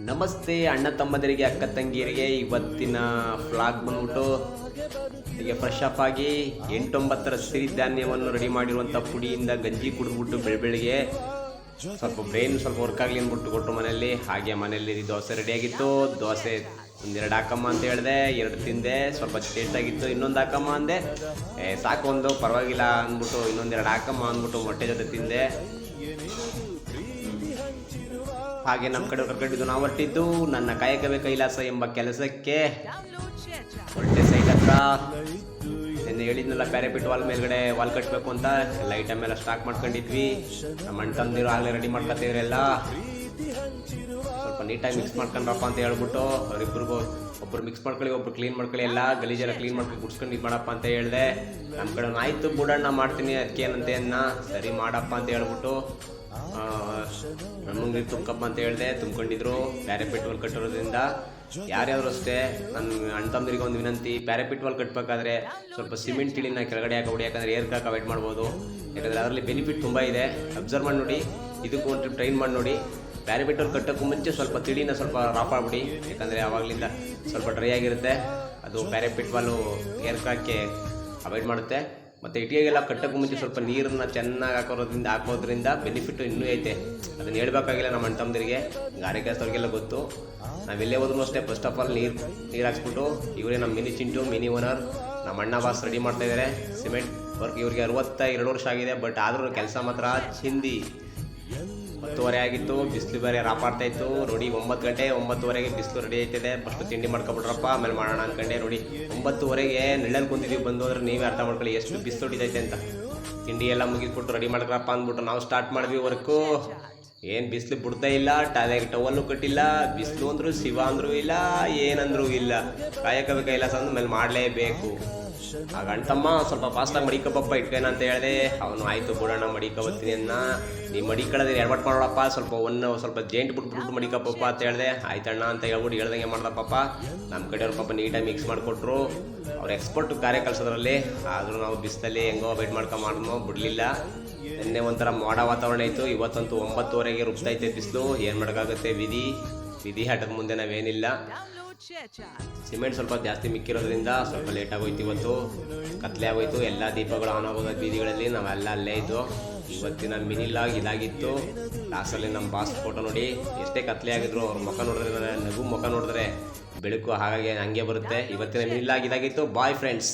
ನಮಸ್ತೆ ಅಣ್ಣ ತಮ್ಮದರಿಗೆ ಅಕ್ಕ ತಂಗಿಯರಿಗೆ. ಇವತ್ತಿನ ಫ್ಲಾಗ್ ಬಂದ್ಬಿಟ್ಟು ಈಗ ಫ್ರೆಶ್ ಅಪ್ ಆಗಿ 8-9 ಸಿರಿಧಾನ್ಯವನ್ನು ರೆಡಿ ಮಾಡಿರುವಂಥ ಪುಡಿಯಿಂದ ಗಂಜಿ ಕುಡಿದ್ಬಿಟ್ಟು ಬೆಳಗ್ಗೆ ಸ್ವಲ್ಪ ಬ್ರೈನ್ ಸ್ವಲ್ಪ ವರ್ಕ್ ಆಗಲಿ ಅಂದ್ಬಿಟ್ಟು ಕೊಟ್ಟರು ಮನೆಯಲ್ಲಿ. ಹಾಗೆ ಮನೆಯಲ್ಲಿ ದೋಸೆ ರೆಡಿಯಾಗಿತ್ತು. ದೋಸೆ ಒಂದೆರಡು ಹಾಕಮ್ಮ ಅಂತ ಹೇಳಿದೆ, 2 ತಿಂದೆ. ಸ್ವಲ್ಪ ಟೇಸ್ಟ್ ಆಗಿತ್ತು, ಇನ್ನೊಂದು ಹಾಕಮ್ಮ ಅಂದೆ. ಸಾಕು ಒಂದು ಪರವಾಗಿಲ್ಲ ಅಂದ್ಬಿಟ್ಟು ಇನ್ನೊಂದೆರಡು ಹಾಕಮ್ಮ ಅಂದ್ಬಿಟ್ಟು ಮೊಟ್ಟೆ ಜೊತೆ ತಿಂದೆ. ಹಾಗೆ ನಮ್ಮ ಕಡೆ ಕರ್ಕೊಂಡಿದ್ದು ನಾವು ಹೊರಟಿದ್ದು ನನ್ನ ಕಾಯಕವೇ ಕೈಲಾಸ ಎಂಬ ಕೆಲಸಕ್ಕೆ. ಹೊರಟೆ ಸೈಡ್ ಹತ್ರ ನಿನ್ನೆ ಹೇಳಿದ್ನಲ್ಲ ಪ್ಯಾರಾಪಿಟ್ ವಾಲ್ ಮೇಲ್ಗಡೆ ವಾಲ್ ಕಟ್ಟಬೇಕು ಅಂತ. ಎಲ್ಲ ಐಟಮ್ ಎಲ್ಲ ಸ್ಟಾಕ್ ಮಾಡ್ಕೊಂಡಿದ್ವಿ. ನಮ್ಮ ಅಣ್ಣ ತಮ್ಮದಿರು ಆಗಲೇ ರೆಡಿ ಮಾಡ್ಕೊತಿದ್ರೆಲ್ಲ. ಸ್ವಲ್ಪ ನೀಟಾಗಿ ಮಿಕ್ಸ್ ಮಾಡ್ಕೊಂಡ್ರಪ್ಪ ಅಂತ ಹೇಳ್ಬಿಟ್ಟು ಅವರಿಬ್ಬರಿಗೂ ಒಬ್ರು ಮಿಕ್ಸ್ ಮಾಡ್ಕೊಳ್ಳಿ, ಒಬ್ರು ಕ್ಲೀನ್ ಮಾಡ್ಕೊಳ್ಳಿ, ಎಲ್ಲ ಗಲೀಜೆಲ್ಲ ಕ್ಲೀನ್ ಮಾಡ್ಕೊಂಡು ಗುಡ್ಸ್ಕೊಂಡು ಇದು ಮಾಡಪ್ಪ ಅಂತ ಹೇಳಿದೆ. ನಮ್ಮ ಕಡೆ ಆಯಿತು ಬುಡಣ್ಣ ಮಾಡ್ತೀನಿ, ಅದಕ್ಕೆ ಏನಂತೆ ಸರಿ ಮಾಡಪ್ಪ ಅಂತ ಹೇಳ್ಬಿಟ್ಟು ನಮಗೆ ತುಂಬ್ಕಪ್ಪ ಅಂತ ಹೇಳಿದೆ. ತುಂಬ್ಕೊಂಡಿದ್ರು. ಪ್ಯಾರಾಪಿಟ್ ವಾಲ್ ಕಟ್ಟಿರೋದ್ರಿಂದ ಯಾರ್ಯಾರು ಅಷ್ಟೇ ನನ್ನ ಅಣ್ಣ ತಮ್ಮದಿರಿಗೆ ಒಂದು ವಿನಂತಿ, ಪ್ಯಾರಾಪಿಟ್ ವಾಲ್ ಕಟ್ಟಬೇಕಾದ್ರೆ ಸ್ವಲ್ಪ ಸಿಮೆಂಟ್ ತಿಳಿನ ಕೆಳಗಡೆ ಹಾಕೋಬಿಡಿ, ಯಾಕಂದರೆ ಏರ್ ಕ್ರಾಕ್ ಅವಾಯ್ಡ್ ಮಾಡ್ಬೋದು. ಯಾಕಂದರೆ ಅದರಲ್ಲಿ ಬೆನಿಫಿಟ್ ತುಂಬ ಇದೆ. ಅಬ್ಸರ್ವ್ ಮಾಡಿ ನೋಡಿ, ಇದಕ್ಕೂ ಒಂದು ಟ್ರೈನ್ ಮಾಡಿ ನೋಡಿ. ಪ್ಯಾರಾಪಿಟ್ ವಾಲ್ ಕಟ್ಟೋಕ್ಕೂ ಮುಂಚೆ ಸ್ವಲ್ಪ ತಿಳಿನ ಸ್ವಲ್ಪ ರಾಫ್ ಮಾಡಿಬಿಡಿ, ಯಾಕಂದರೆ ಆವಾಗಲಿಂದ ಸ್ವಲ್ಪ ಡ್ರೈ ಆಗಿರುತ್ತೆ. ಅದು ಪ್ಯಾರಾಪಿಟ್ ವಾಲು ಏರ್ ಕ್ರಾಕ್ಗೆ ಅವಾಯ್ಡ್ ಮಾಡುತ್ತೆ. ಮತ್ತು ಇಟ್ಟಿಗೆಲ್ಲ ಕಟ್ಟೋಕ್ಕೂ ಮುಂಚೆ ಸ್ವಲ್ಪ ನೀರನ್ನು ಚೆನ್ನಾಗಿ ಹಾಕೋದ್ರಿಂದ ಬೆನಿಫಿಟ್ಟು ಇನ್ನೂ ಐತೆ. ಅದನ್ನು ಹೇಳ್ಬೇಕಾಗಿಲ್ಲ ನಮ್ಮ ಅಣ್ಣ ತಮ್ಮದಿರಿಗೆ, ಗಾರೆ ಕೆಲಸದವ್ರಿಗೆಲ್ಲ ಗೊತ್ತು. ನಾವೆಲ್ಲೇ ಹೋದ್ರೂ ಅಷ್ಟೇ ಫಸ್ಟ್ ಆಫ್ ಆಲ್ ನೀರು ಹಾಕ್ಸ್ಬಿಟ್ಟು, ಇವರೇ ನಮ್ಮ ಮಿನಿ ಚಿಂಟು, ಮಿನಿ ಓನರ್, ನಮ್ಮ ಅಣ್ಣ ಬಾಸ್ ರೆಡಿ ಮಾಡ್ತಾಯಿದ್ದಾರೆ ಸಿಮೆಂಟ್ ವರ್ಕ್. ಇವ್ರಿಗೆ 62 ವರ್ಷ ಆಗಿದೆ, ಬಟ್ ಆದರೂ ಕೆಲಸ ಮಾತ್ರ ಚಿಂದಿ. 10:30 ಆಗಿತ್ತು, ಬಿಸಿಲು ಬೇರೆ ರಾಪಾಡ್ತಾ ಇತ್ತು. ನೋಡಿ 9 ಗಂಟೆ 9:30ಗೆ ಬಿಸಿಲು ರೆಡಿ ಆಯ್ತಿದೆ. ಫಸ್ಟ್ ತಿಂಡಿ ಮಾಡ್ಕೊಬಿಟ್ರಪ್ಪ, ಆಮೇಲೆ ಮಾಡೋಣ ಅನ್ಕೊಂಡೆ. ನೋಡಿ 9:30ಗೆ ನೆಳ್ಳಲ್ಲಿ ಕುಂತಿದ್ದೀವಿ. ಬಂದು ಅಂದ್ರೆ ನೀವೇ ಅರ್ಥ ಮಾಡ್ಕೊಳ್ಳಿ ಎಷ್ಟು ಬಿಸಿಲು ಹೊಡಿತೈತೆ ಅಂತ. ತಿಂಡಿ ಎಲ್ಲ ಮುಗಿಸ್ಬಿಟ್ಟು ರೆಡಿ ಮಾಡ್ಕೊಳಪ್ಪ ಅಂದ್ಬಿಟ್ಟು ನಾವು ಸ್ಟಾರ್ಟ್ ಮಾಡಿದ್ವಿ ವರ್ಕು. ಏನು ಬಿಸಿಲು ಬಿಡ್ತಾ ಇಲ್ಲ, ಟವಲ್ಲು ಕಟ್ಟಿಲ್ಲ. ಬಿಸಿಲು ಅಂದರೂ ಶಿವ ಅಂದರೂ ಇಲ್ಲ, ಏನಂದ್ರೂ ಇಲ್ಲ. ಕಾಯಕವೇ ಕೈಲಾಸ ಅಂದ್ಮೇಲೆ ಮಾಡಲೇಬೇಕು. ಆಗ ಅಣ್ತಮ್ಮ ಸ್ವಲ್ಪ ಫಾಸ್ಟಾಗಿ ಮಡಿಕಪ್ಪಪ್ಪ ಇಟ್ಕೇನ ಅಂತ ಹೇಳಿದೆ. ಅವನು ಆಯಿತು ಬಿಡೋಣ ಮಡಿಕಬತ್ತೀನಿ ಅನ್ನ. ನೀ ಮಡಿಕೊಳ್ಳೋದ್ರೆ ಎಡವಟ್ಟು ಮಾಡೋಳಪ್ಪ, ಸ್ವಲ್ಪ ಜೇಂಟ್ ಬಿಟ್ಬಿಟ್ಟು ಮಡಿಕಪ್ಪಪ್ಪ ಅಂತ ಹೇಳಿದೆ. ಆಯ್ತಣ್ಣ ಅಂತ ಹೇಳ್ಬಿಟ್ಟು ಹೇಳ್ದಂಗೆ ಮಾಡ್ದಪ್ಪಪ್ಪ. ನಮ್ಮ ಕಡೆಯವ್ರ ಪಾಪ ನೀಟಾಗಿ ಮಿಕ್ಸ್ ಮಾಡಿಕೊಟ್ರು. ಅವ್ರು ಎಕ್ಸ್ಪರ್ಟ್ ಕಾರ್ಯ ಕಲಿಸೋದ್ರಲ್ಲಿ. ಆದರೂ ನಾವು ಬಿಸಿಲಲ್ಲಿ ಹೆಂಗೋ ವೆಯ್ಟ್ ಮಾಡ್ಕೊಂಡು ಬಿಡಲಿಲ್ಲ. ನಿನ್ನೆ ಒಂಥರ ಮೋಡ ವಾತಾವರಣ ಇತ್ತು. ಇವತ್ತಂತೂ 9:30ಗೆ ರುಬ್ತೈತೆ ಬಿಸಿಲು. ಏನು ಮಾಡೋಕ್ಕಾಗುತ್ತೆ, ವಿಧಿ ಆಟದ ಮುಂದೆ ನಾವೇನಿಲ್ಲ. ಸಿಮೆಂಟ್ ಸ್ವಲ್ಪ ಜಾಸ್ತಿ ಮಿಕ್ಕಿರೋದ್ರಿಂದ ಸ್ವಲ್ಪ ಲೇಟ್ ಆಗೋಯ್ತು. ಇವತ್ತು ಕತ್ಲೆ ಆಗೋಯ್ತು. ಎಲ್ಲ ದೀಪಗಳು ಆನ್ ಆಗೋದು ಬೀದಿಗಳಲ್ಲಿ. ನಾವೆಲ್ಲ ಅಲ್ಲೇ ಇದ್ದು. ಇವತ್ತಿನ ಮಿನಿಲಾಗ್ ಇದಾಗಿತ್ತು. ಲಾಸ್ಟಲ್ಲಿ ನಮ್ಮ ಬಾಸ್ ಫೋಟೋ ನೋಡಿ, ಎಷ್ಟೇ ಕತ್ಲೆ ಆಗಿದ್ರು ಅವ್ರ ಮುಖ ನೋಡಿದ್ರೆ, ನಗು ಮುಖ ನೋಡಿದ್ರೆ ಬೆಳಕು ಹಾಗಾಗಿ ಹಂಗೆ ಬರುತ್ತೆ. ಇವತ್ತಿನ ಮಿನಿಲಾಗ್ ಇದಾಗಿತ್ತು. Bye friends.